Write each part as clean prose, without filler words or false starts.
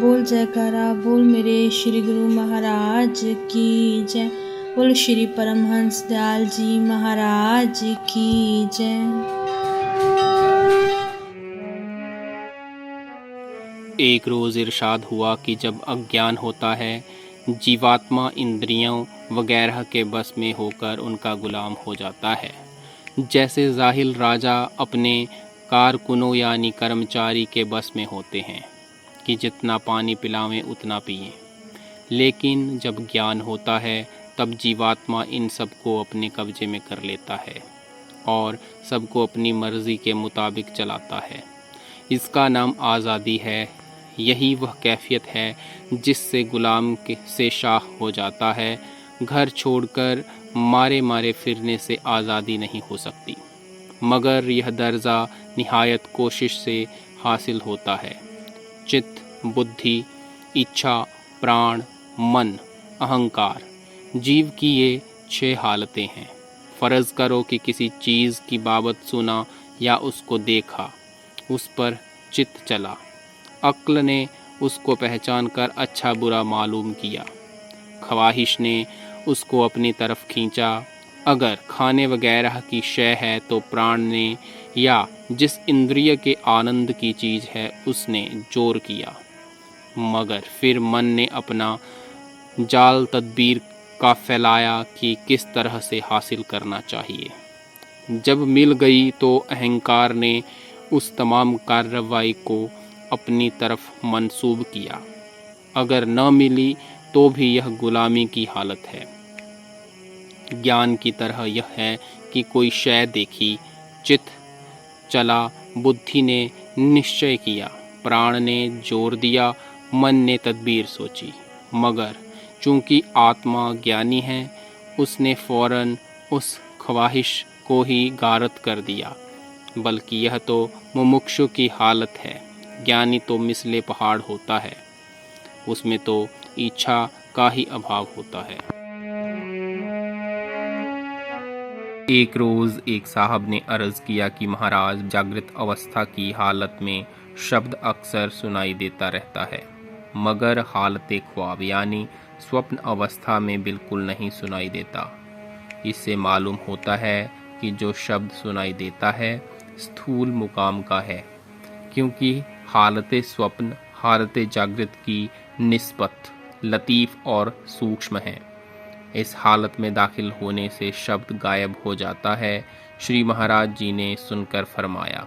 बोल जयकारा बोल मेरे श्री गुरु महाराज की जय। बोल श्री परमहंस दयाल जी महाराज की जय। एक रोज़ इरशाद हुआ कि जब अज्ञान होता है, जीवात्मा इंद्रियों वगैरह के बस में होकर उनका गुलाम हो जाता है। जैसे जाहिल राजा अपने कारकुनों यानी कर्मचारी के बस में होते हैं कि जितना पानी पिलावें उतना पिएं। लेकिन जब ज्ञान होता है तब जीवात्मा इन सबको अपने कब्जे में कर लेता है और सबको अपनी मर्जी के मुताबिक चलाता है। इसका नाम आज़ादी है। यही वह कैफियत है जिससे गुलाम से शाह हो जाता है। घर छोड़कर मारे मारे फिरने से आज़ादी नहीं हो सकती, मगर यह दर्जा निहायत कोशिश से हासिल होता है। चित्त, बुद्धि, इच्छा, प्राण, मन, अहंकार, जीव की ये 6 हालतें हैं। फ़र्ज़ करो कि किसी चीज़ की बाबत सुना या उसको देखा, उस पर चित्त चला। अक्ल ने उसको पहचान कर अच्छा बुरा मालूम किया। ख्वाहिश ने उसको अपनी तरफ खींचा। अगर खाने वगैरह की शय है तो प्राण ने या जिस इंद्रिय के आनंद की चीज़ है उसने जोर किया, मगर फिर मन ने अपना जाल तदबीर का फैलाया कि किस तरह से हासिल करना चाहिए। जब मिल गई तो अहंकार ने उस तमाम कार्रवाई को अपनी तरफ मंसूब किया। अगर न मिली तो भी यह गुलामी की हालत है। ज्ञान की तरह यह है कि कोई शय देखी, चित्त चला, बुद्धि ने निश्चय किया, प्राण ने जोर दिया, मन ने तदबीर सोची, मगर चूंकि आत्मा ज्ञानी है उसने फौरन उस ख्वाहिश को ही गारत कर दिया। बल्कि यह तो मुमुक्षु की हालत है। ज्ञानी तो मिसले पहाड़ होता है, उसमें तो इच्छा का ही अभाव होता है। एक रोज़ एक साहब ने अर्ज़ किया कि महाराज, जागृत अवस्था की हालत में शब्द अक्सर सुनाई देता रहता है, मगर हालत ख्वाब यानी स्वप्न अवस्था में बिल्कुल नहीं सुनाई देता। इससे मालूम होता है कि जो शब्द सुनाई देता है स्थूल मुकाम का है, क्योंकि हालत स्वप्न हालत जागृत की निस्बत लतीफ़ और सूक्ष्म है। इस हालत में दाखिल होने से शब्द गायब हो जाता है। श्री महाराज जी ने सुनकर फरमाया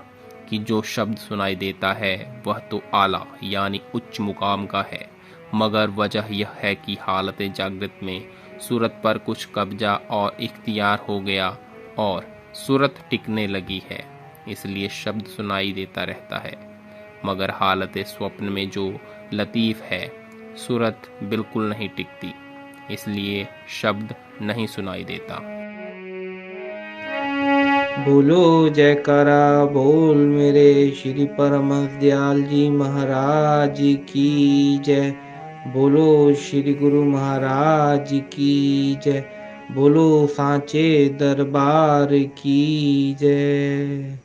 कि जो शब्द सुनाई देता है वह तो आला यानी उच्च मुकाम का है, मगर वजह यह है कि हालत जागृत में सूरत पर कुछ कब्जा और इख्तियार हो गया और सूरत टिकने लगी है, इसलिए शब्द सुनाई देता रहता है। मगर हालत स्वप्न में जो लतीफ़ है, सूरत बिल्कुल नहीं टिकती, इसलिए शब्द नहीं सुनाई देता। बोलो जयकारा बोल मेरे श्री परमहंस दयाल जी महाराज की जय। बोलो श्री गुरु महाराज की जय। बोलो सांचे दरबार की जय।